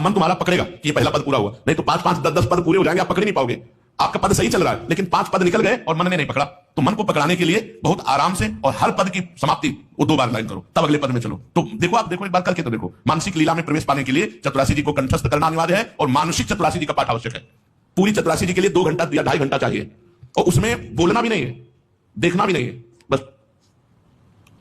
मन तुम्हारा पकड़ेगा कि ये पहला पद पूरा हुआ, नहीं तो 5-5, 10-10 पद पूरे हो जाएंगे, आप पकड़ नहीं पाओगे। आपका पद सही चल रहा है लेकिन 5 पद निकल गए और मन ने नहीं पकड़ा, तो मन को पकड़ाने के लिए बहुत आराम से और हर पद की समाप्ति वो 2 बार लाइन करो, तब अगले पद में चलो। तो देखो, आप देखो एक बार करके तो देखो। मानसिक लीला में प्रवेश पाने के लिए चतुरासी जी को कंठस्थ करना अनिवार्य है और मानसिक चतुरासी जी का पाठ आवश्यक है। पूरी चतुरासी जी के लिए 2 घंटा या 2.5 घंटा चाहिए, और उसमें बोलना भी नहीं है, देखना भी नहीं है, बस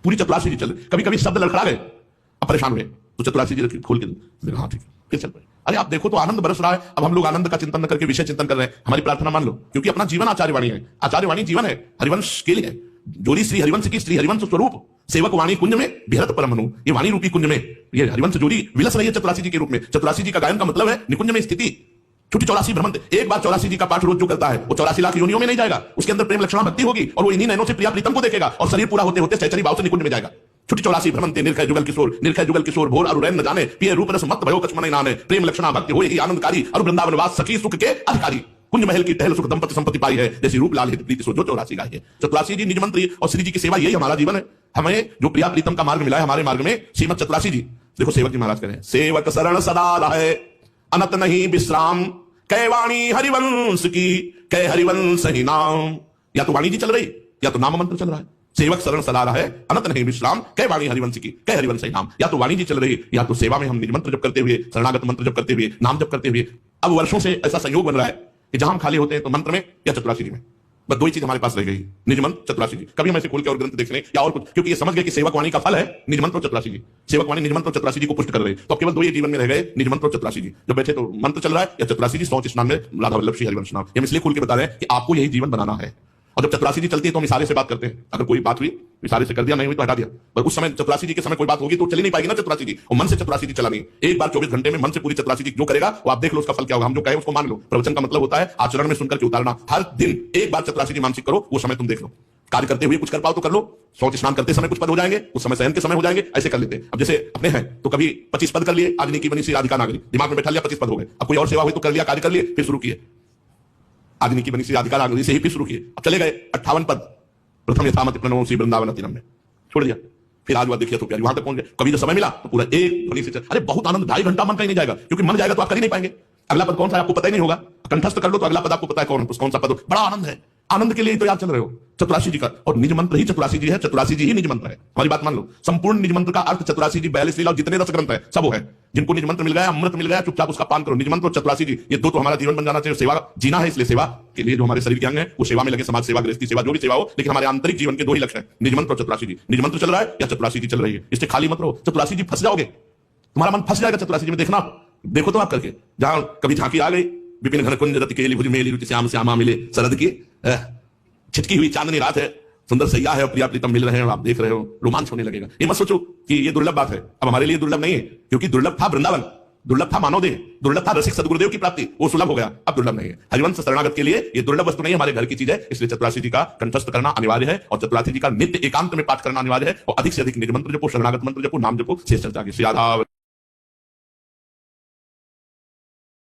पूरी चतुरासी जी चल। कभी कभी शब्द लड़खड़ा गए, अब परेशान हुए, तो चतुरासी जी खोल के हाँ ठीक, फिर चल पड़े। अरे आप देखो तो आनंद बरस रहा है। अब हम लोग आनंद का चिंतन न करके विषय चिंतन कर रहे हैं। हमारी प्रार्थना मान लो, क्योंकि अपना जीवन आचार्यवाणी है, आचार्यवाणी जीवन है, हरिवंश के लिए है। जोड़ी श्री हरिवंश की श्री हरिवंश स्वरूप सेवक वाणी कुंज में बिहरत परम मनु, ये वाणी रूपी कुंज में ये हरिवंश जोड़ी विलस रही है चतुरासी जी के रूप में। चतुरासी जी का गायन का मतलब है निकुंज में स्थिति, छुट्टी 84 भ्रमंत। एक बार 84 जी का पाठ रोज जो करता है वो 84 लाख योनियों में नहीं जाएगा, उसके अंदर प्रेम लक्षणा भक्ति होगी और वो इन्हीं नैनों से प्रिया प्रीतम को देखेगा और शरीर पूरा होते होते सहचरी भाव से निकुंज में जाएगा। छुट्टी 84 भ्रमंते निर्खय जुगल किशोर, निर्खय जुगल किशोर भोर और रैन न जाने, पिए रूप रस मत भयो कछ मन नाने, प्रेम लक्षणा भक्ति होए ही आनंदकारी और वृंदावन वास सखी सुख के अधिकारी। कुंज महल की टहल सुख दंपति संपत्ति पाई है, जैसी रूप लाल हित प्रीति सो जो 84 गाय है। चतुरासी जी निज मंत्री और श्री जी की सेवा, यही हमारा जीवन है। हमें जो प्रिया प्रीतम का मार्ग मिला है, हमारे मार्ग में श्रीमद चतुरासी जी। देखो सेवक जी महाराज करें, सेवक शरण सदा रहे अनत नहीं विश्राम, कै वाणी हरिवंश की कै हरिवंश ही नाम। या तो वाणी जी चल रही या तो नाम मंत्र चल रहा है। सेवक शरण सदा रहा है अनंत नहीं विश्राम, कै वाणी हरिवंश की कै हरिवंश ही नाम। या तो वाणी जी चल रही या तो सेवा में हम निज मंत्र जप करते हुए, शरणागत मंत्र जप करते हुए, नाम जप करते हुए। अब वर्षों से ऐसा संयोग बन रहा है कि जहां हम खाली होते हैं तो मंत्र में या चतुरासी जी में, बस 2 ही चीज हमारे पास रह गई, निज मंत्र चतुरासी जी। कभी हम ऐसे खोल के और ग्रंथ देख लें या और कुछ, क्योंकि ये समझ गए कि सेवक वाणी का फल है निज मंत्र और चतुरासी जी। सेवक वाणी निज मंत्र और चतुरासी जी को पुष्ट कर रहे हैं, तो अब केवल 2 ही जीवन में रह गए, निज मंत्र और चतुरासी जी। जब बैठे तो मंत्र चल रहा है या चतुरासी जी, 100 स्नान में राधा वल्लभ श्री हरिवंश नाम। हम इसलिए खोल के बता रहे हैं कि आपको यही जीवन बनाना है। और जब चतुरासी जी चलती है तो हम इशारे से बात करते हैं। अगर कोई बात हुई इशारे से कर दिया, नहीं हुई तो हटा दिया। पर उस समय चतुरासी जी के समय कोई बात होगी तो चली नहीं पाएगी ना चतुरासी जी, और मन से चतुरासी जी चलानी। एक बार 24 घंटे में मन से पूरी चतुरासी जी जो करेगा वो आप देख लो उसका फल क्या होगा। हम जो कहें उसको मान लो। प्रवचन का मतलब होता है आचरण में सुनकर के उतारना। हर दिन एक बार चतुरासी जी मानसिक करो, वो समय तुम देख लो। कार्य करते हुए कुछ कर पाओ तो कर लो, शौच स्नान करते समय कुछ पद हो जाएंगे, उस समय शयन के समय हो जाएंगे, ऐसे कर लेते हैं। अब जैसे अपने हैं तो कभी 25 पद कर लिए, आदमी की बनी सी राधिका नागरी, दिमाग में बैठा लिया 25 पद हो गए। अब कोई और सेवा हुई तो कर लिया, कार्य कर लिए, फिर शुरू किए आदमी की बनी सी राधिका नागरी से ही फिर शुरू किए। अब चले गए 58 पद, प्रथम यथामति प्रणव श्री वृंदावन अतिनम में छोड़ दिया, फिर आज देखिए तो प्यारी वहां तक पहुंच गए। कभी जो समय मिला तो पूरा एक ध्वनि से चल। अरे बहुत आनंद, 2.5 घंटा मन कहीं नहीं जाएगा, क्योंकि मन जाएगा तो आप कर ही नहीं पाएंगे। अगला पद कौन सा है आपको पता ही नहीं होगा, कंठस्थ कर लो तो अगला पद आपको पता है कौन सा पद हो। बड़ा आनंद है, आनंद के लिए तो याद चल रहे हो चतुरासी जी का। और निज मंत्र ही चतुरासी जी है, चतुरासी जी ही निज मंत्र है। हमारी बात मान लो, संपूर्ण निज मंत्र का अर्थ चतुरासी जी, 42 लीला जितने रस ग्रंथ है सब वो है। जिनको निज मंत्र मिल गया, अमृत मिल गया, चुपचाप उसका पान करो। निज मंत्र और चतुरासी जी, ये 2 तो हमारा जीवन बन जाना चाहिए। सेवा जीना है, इसलिए सेवा के लिए जो हमारे शरीर के अंग है वो सेवा में लगे, समाज सेवा, गृहस्थी सेवा, जो भी सेवा हो, लेकिन हमारे आंतरिक जीवन के 2 ही लक्ष्य हैं, निज मंत्र और चतुरासी जी। निज मंत्र चल रहा है या चतुरासी जी चल रही है, इससे खाली मत रहो। चतुरासी जी फंस जाओगे, तुम्हारा मन फंस जाएगा चतुरासी जी में। देखना, देखो तो आप करके, जहां कभी झांकी आ गई, विपिन घन कुंज रति केली भुज मेली रुचि श्याम श्यामा मिले शरद की छिटकी हुई चांदनी रात है, सुंदर सैया है और प्रिया प्रीतम मिल रहे हैं, आप देख रहे हो, रोमांच होने लगेगा। ये मत सोचो कि ये दुर्लभ बात है। अब हमारे लिए दुर्लभ नहीं है, क्योंकि दुर्लभ था वृंदावन, दुर्लभ था मानव देह, दुर्लभ था रसिक सदगुरुदेव की प्राप्ति, वो सुलभ हो गया, अब दुर्लभ नहीं है। हरिवंश शरणागत के लिए ये दुर्लभ वस्तु नहीं है, हमारे घर की चीज है। इसलिए चतुरासी जी का कंठस्थ करना अनिवार्य है और चतुरासी जी का नित्य एकांत में पाठ करना अनिवार्य है। और अधिक से अधिक निज मंत्र जपो, शरणागत मंत्र जपो, नाम जपो, शेष चर्चा की।